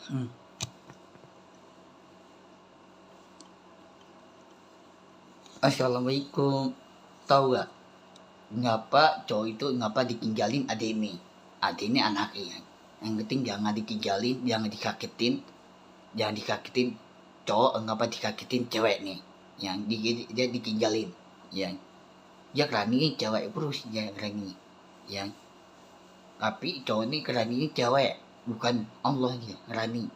Hmm. Assalamualaikum. Tahu gak ngapa cowok itu ngapa ditinggalin adik ini? Adik ini anaknya. Yang penting jangan ditinggalin, jangan dikagetin, jangan dikagetin cowok ngapa dikagetin cewek nih. Yang dia ditinggalin, yang dia kerani cewek terus dia kerani, yang tapi cowok ini kerani cewek, bukan Allah dia kerani.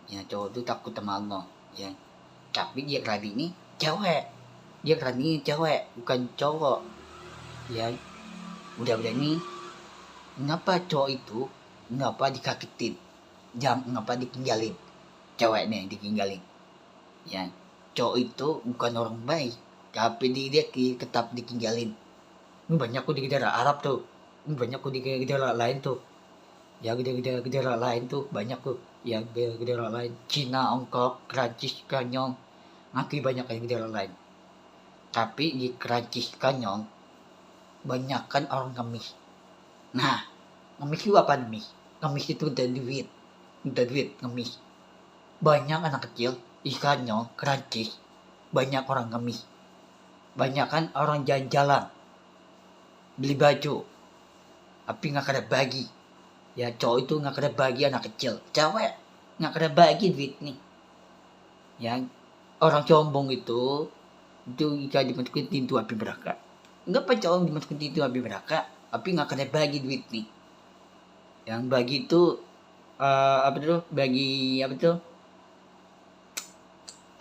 Ya cowok itu takut sama Allah, ya. Tapi dia kerani ini cewek, dia kerani cewek bukan cowok, ya. Udah ini ngapa cowok itu ngapa dikagetin, ngapa ditinggalin ceweknya yang ditinggalin, ya. Cowok itu bukan orang baik tapi dia tetap ditinggalin. Ini banyak kok di negara Arab tuh, ini banyak kok di negara lain tuh, ya negara lain tuh banyak tuh, ya negara lain Cina, Hongkong, Prancis, Kanyong, masih banyak kayak negara lain. Tapi di Prancis, Kanyong banyak kan orang ngemis. Nah, ngemis itu apa nih? Ngemis itu udah duit ngemis. Banyak anak kecil ikannya kerancis, banyak orang ngemis, banyak kan orang jalan-jalan beli baju tapi nggak ada bagi, ya. Cowok itu nggak ada bagi anak kecil, cewek nggak ada bagi duit nih, ya. Orang sombong itu jika dimasukin pintu api neraka. Nggak apa cowok dimasukin pintu api neraka tapi nggak ada bagi duit nih. Yang bagi itu apa tuh, bagi apa tuh,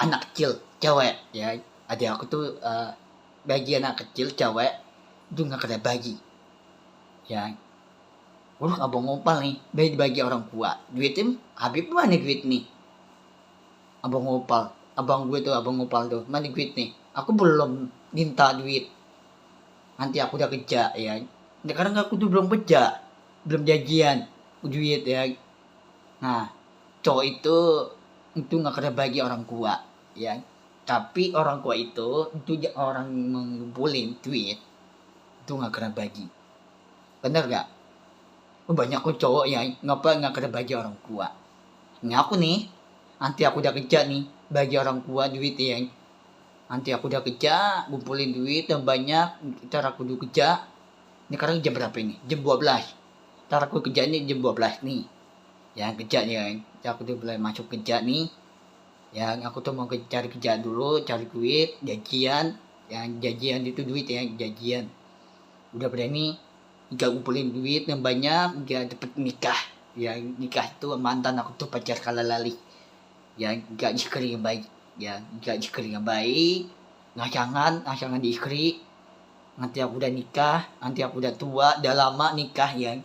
anak kecil cewek, ya. Adik aku tuh bagi anak kecil cewek itu nggak ada bagi, ya. Udah abang ngopal nih bagi orang tua duitnya habis mana duit nih, abang ngopal, abang ngopal tuh mana duit nih, aku belum minta duit, nanti aku udah kerja, ya. Sekarang aku tuh belum kerja, belum janjian duit, ya. Nah, cowok itu nggak ada bagi orang tua, ya. Tapi orang tua itu orang mengumpulin duit itu nggak kena bagi, bener gak? Banyak kok cowok ya ngapa nggak kena bagi orang tua. Ini aku nih, nanti aku udah kerja nih bagi orang tua duit, ya. Nanti aku udah kerja ngumpulin duit yang banyak, ntar aku udah kerja. Ini sekarang jam berapa ini? Jam 12. Ntar aku kerja ini jam 12 nih, ya. Kerja nih, ya. Aku udah mulai masuk kerja nih, ya. Aku tuh mau cari kerja dulu, cari duit gajian, yang gajian itu duit, ya, gajian. Udah berani gak ngumpulin duit yang banyak, gak dapet nikah, ya. Nikah itu mantan aku tuh pacar kala lali, ya. Gak jikri yang baik, ya. Gak jikri yang baik, ngasangan diikri. Nanti aku udah nikah, nanti aku udah tua, udah lama nikah, ya.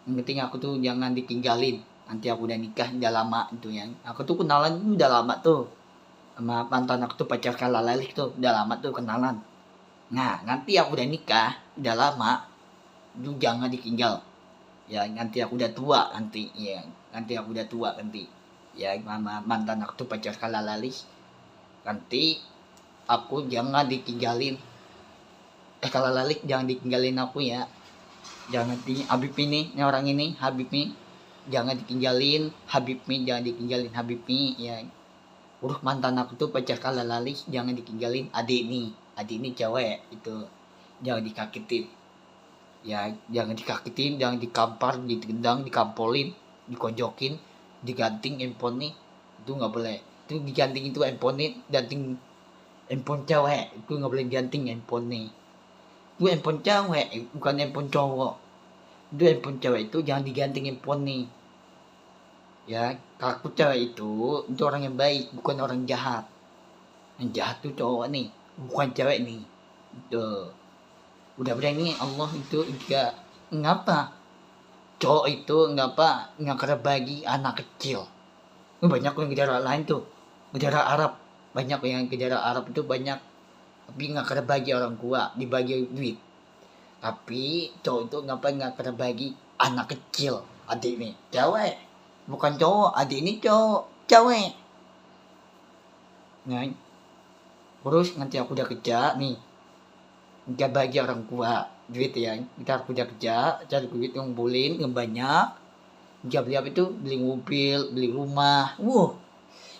Yang penting aku tuh jangan ditinggalin. Nanti aku udah nikah udah lama itu, ya. Aku tuh kenalan udah lama tuh sama mantan aku tuh pacar kala lali tuh udah lama tuh kenalan. Nah, nanti aku udah nikah udah lama, lu jangan ditinggal, ya. Nanti aku udah tua nanti, ya. Nanti aku udah tua nanti, ya. Mama mantan aku tuh pacar kala lali, nanti aku jangan ditinggalin, kala lali jangan ditinggalin aku, ya. Jangan nanti Habib ini orang ini Habib nih jangan ditinggalin, Habib nih jangan ditinggalin, Habib nih, ya. Udah mantan aku tuh pacar kala lali jangan ditinggalin, adik ini cewek itu jangan dikagetin, ya. Jangan dikagetin, jangan dikampar, ditendang, dikampolin, dikonjokin, diganting handphone nih, itu nggak boleh. Itu diganting, itu handphone nih, ganting handphone cewek itu nggak boleh ganting handphone nih. Itu handphone cewek bukan handphone cowok, itu handphone cewek itu jangan diganting handphone nih, ya. Kalau cewek itu orang yang baik bukan orang jahat. Yang jahat tuh cowok nih, bukan cewek nih. Tuh. Udah berani Allah itu juga ngapa cowok itu ngapa nggak bagi anak kecil. Banyak yang negara lain tuh, negara Arab, banyak yang negara Arab itu banyak tapi nggak bagi orang tua, dibagi duit. Tapi cowok itu ngapa nggak bagi anak kecil, adik nih cewek bukan cowok, adik ini cowok cewek, nah. Terus nanti aku udah kerja nih nggak bagi orang tua duit, ya. Kita aku udah kerja cari duit ngumpulin yang banyak, Dia beli apa itu, beli mobil, beli rumah,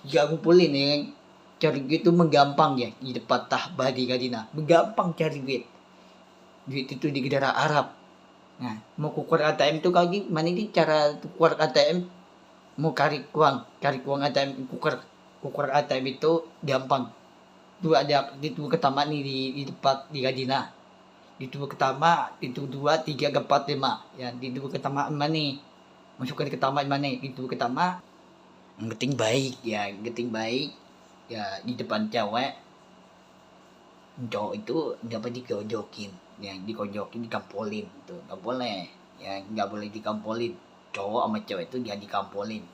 dia ngumpulin ya kan. Cari duit itu menggampang ya di depan Tahbah di Gadina, menggampang cari duit itu di negara Arab. Nah, mau tukar ATM itu kau gimana ini cara tukar ATM, mau cari uang ATM, tukar ATM itu gampang. Itu ada di tuh ketama nih di tempat di Gadina, di tuh ketama, di tuh 2 3 4 5 ya, di tuh ketama mana nih, masukkan ke taman mana, di tuh ketama ngeting baik ya, ngeting baik ya, di depan cewek cowok itu nggak apa dikojokin ya, dikojokin dikampolin tuh nggak boleh ya, nggak boleh dikampolin. Cowok sama cewek itu jangan dikampolin.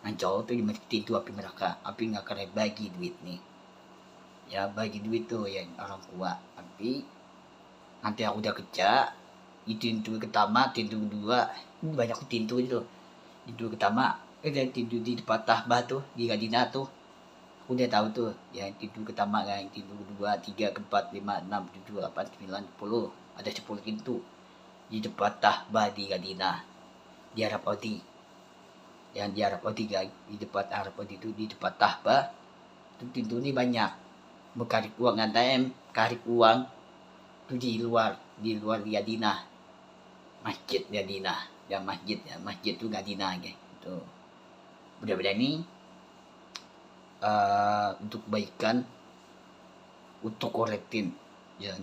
Nah cowok tuh dimasukin itu api neraka, api nggak kena bagi duit nih ya, bagi duit tuh ya orang tua. Tapi nanti aku udah kerja itu pintu pertama, pintu kedua, ini banyak pintu itu. Pintu pertama pintu di depan Tahbah tuh di Gadina tuh, udah tahu tuh ya, pintu pertama kan, pintu kedua, 3, 4, 5, 6, 7, 8, 9, 10, ada 10 pintu di depan Tahbah di Gadina, di Arab Saudi. Yang di Arab Saudi guys, di depan Arab Saudi itu, di depan Tahbah itu pintu ini banyak. Mau cari uang ATM, cari uang itu di luar Gadina, masjid Gadina ya, masjid itu Gadina guys. Itu mudah-mudahan ini untuk kebaikan, untuk korektin ya.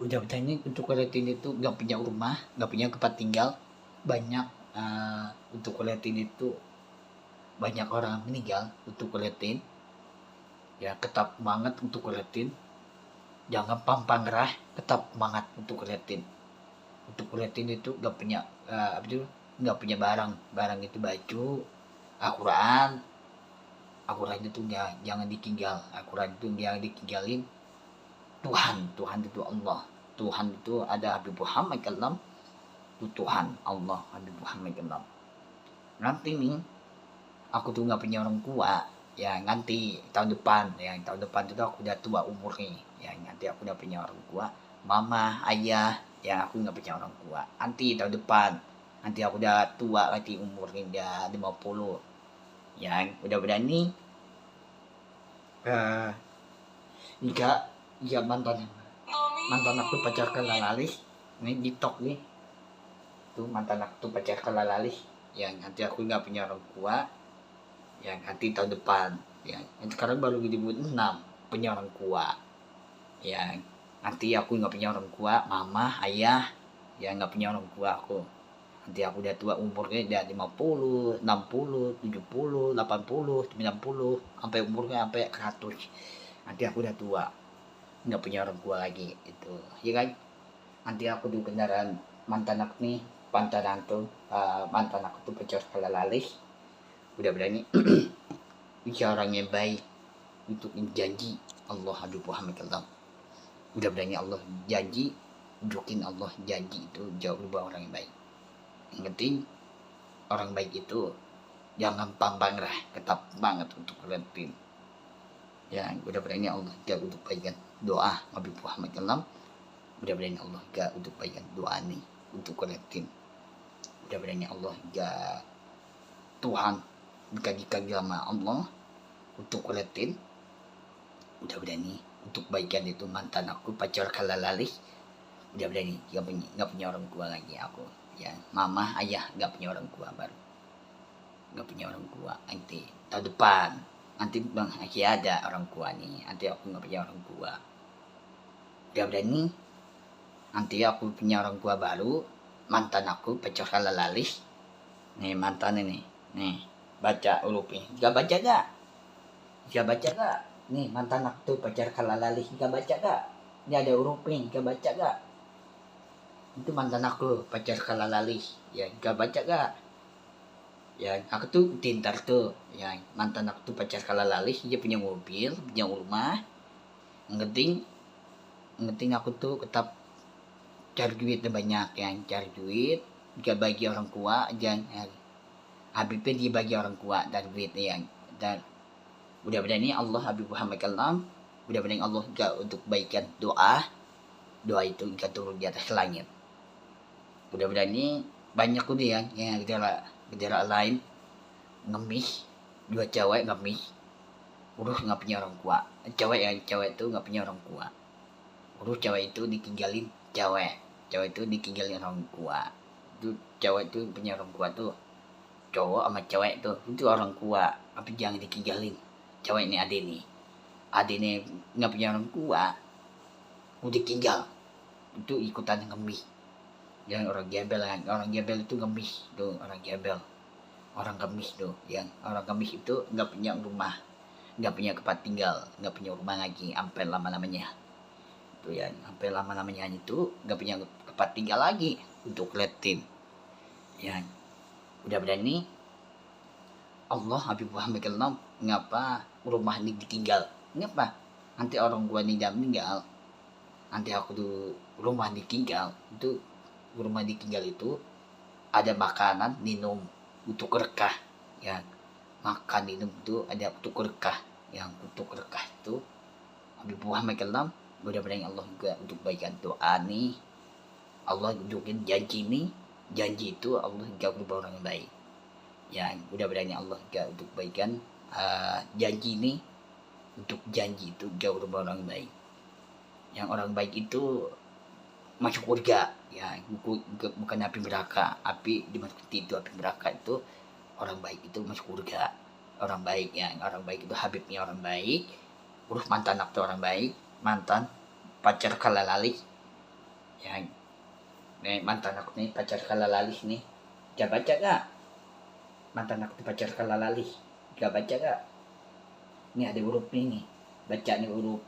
Mudah-mudahan ini untuk korektin itu nggak punya rumah, nggak punya tempat tinggal, banyak untuk korektin itu banyak orang meninggal untuk korektin ya. Tetap semangat untuk korektin, jangan pampang gerah, tetap semangat untuk korektin. Untuk korektin itu nggak punya nggak punya barang itu baju, Al-Quran itu jangan ditinggal, Al-Quran itu jangan ditinggalin. Tuhan itu Allah, Tuhan itu ada Habib Muhammad SAW, itu Tuhan Allah Habib Muhammad SAW. Nanti nih aku tuh nggak punya orang tua ya, nanti tahun depan itu aku udah tua umur nih ya, nanti aku udah punya orang tua, mama, ayah ya, aku nggak punya orang tua. Nanti tahun depan, nanti aku udah tua, nanti umurnya udah 50 ya. Mudah-mudahan nih jika mantan aku pacar kelalalih ini di TikTok nih tuh, mantan aku tuh pacar kelalalih ya, nanti aku nggak punya orang tua ya, nanti tahun depan ya. Sekarang baru 2006 punya orang tua ya, nanti aku nggak punya orang tua, mama, ayah ya nggak punya orang tua aku. Nanti aku udah tua, umurnya udah 50, 60, 70, 80, 90, sampai umurnya sampai 100. Nanti aku udah tua, nggak punya orang tua lagi itu ya kan. Nanti aku di kendaraan mantan aku nih, mantan aku tuh pacar kelalalih. Udah berani bisa orang yang baik untuk janji Allah Habib Muhammad SAW. Udah berani Allah janji, unjukin Allah janji itu jauh lebih orang yang baik. Yang penting orang baik itu jangan pampang lah, tetap banget untuk korektin ya. Udah berani Allah gak untuk bagian doa Habib Muhammad SAW. Udah berani Allah gak untuk bagian doa nih untuk korektin. Udah berani Allah gak Tuhan dikaji sama Allah untuk korektin. Udah berani untuk bagian itu mantan aku pacar kelalalih. Udah berani nggak punya orang tua lagi aku ya, mama ayah nggak punya orang tua, baru nggak punya orang tua. Nanti tahun depan nanti bang masih ada orang tua nih, nanti aku nggak punya orang tua. Udah berani nanti aku punya orang tua baru, mantan aku pacar kelalalih nih, mantan ini nih, baca hurufnya gak baca gak nih, mantan aku tuh pacar kelalalih gak baca gak, ini ada hurufnya gak baca gak, itu mantan aku pacar kelalalih ya, gak baca gak ya. Aku tuh pintar tuh ya, mantan aku tuh pacar kelalalih, dia punya mobil, punya rumah. Yang penting aku tuh tetap cari duit banyak ya, cari duit gak bagi orang tua, jangan Habibnya dia bagi orang tua dan duit ya. Dan mudah-mudahan ini Allah Habib Muhammad SAW, mudah-mudahan Allah gak untuk kebaikan doa doa itu jika turun di atas langit. Mudah-mudahan ini banyak udah yang gejala lain, ngemis, dua cewek ngemis, urus nggak punya orang tua, cewek itu nggak punya orang tua, urus cewek itu ditinggalin cewek itu ditinggalin orang tua, itu cewek itu punya orang tua tuh, cowok sama cewek itu orang tua, tapi jangan ditinggalin. Cewek ini adik nih nggak punya orang tua, udah ditinggal, itu ikutan ngemis. Yang orang gembel itu ngemis tuh, orang gembel, orang kemis tuh, yang orang kemis itu nggak punya rumah, nggak punya tempat tinggal, nggak punya rumah lagi sampai lama-lamanya itu ya, sampai lama-lamanya itu nggak punya tempat tinggal lagi untuk letin ya. Mudah-mudahan ini Allah Habib Muhammad Kelnom ngapa rumah ini ditinggal, ngapa nanti orang gua ini udah meninggal, nanti aku tuh rumah ditinggal, itu rumah ditinggal itu ada makanan minum untuk berkah ya, makan minum itu ada untuk berkah, yang untuk berkah itu Habib Muhammad Kelnom. Mudah-mudahan Allah juga untuk baikan doa nih, Allah unjukin janji nih, janji itu Allah juga berubah orang yang baik ya. Mudah-mudahan Allah juga untuk baikan janji nih, untuk janji itu jauh berubah orang yang baik, yang orang baik itu masuk surga ya, bukan api neraka, api dimasuki itu api neraka, itu orang baik itu masuk surga, orang baik ya, orang baik itu Habibnya orang baik, urus mantan aktor orang baik, mantan pacar kalalalih ya, mantan aku nih pacar kalalalih nih, gak baca gak mantan aku pacar kalalalih, gak baca gak, ini ada huruf nih baca nih huruf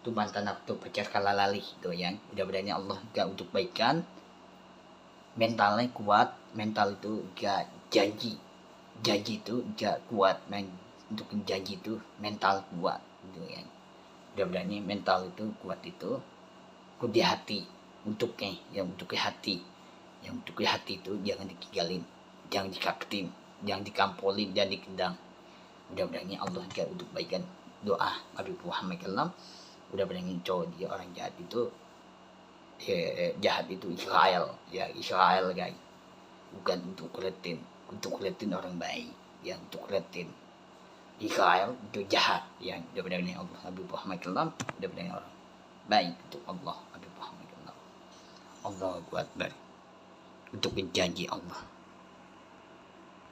tuh, mantan aku pacar kalalalih tuh yang mudah-mudahan Allah gak untuk baikan, mentalnya kuat, mental itu gak janji itu gak kuat, untuk janji itu mental kuat gitu ya. Mudah-mudahan ini mental itu kuat, itu di hati untuknya, yang untuk hati, yang untuk hati itu jangan ditinggalin, jangan dikaketin, jangan dikampolin, jangan dikendang. Mudah-mudahan ini Allah gak untuk baikan doa Habib Muhammad Kelnom. Mudah-mudahan ini cowok dia orang jahat itu jahat itu Israel ya, Israel guys, bukan untuk kulitin orang baik, yang untuk kulitin Israel itu jahat yang. Mudah-mudahan ini Allah Habib Muhammad Kelnom, mudah-mudahan orang baik untuk Allah Habib Muhammad Kelnom. Allah Akbar, untuk janji Allah.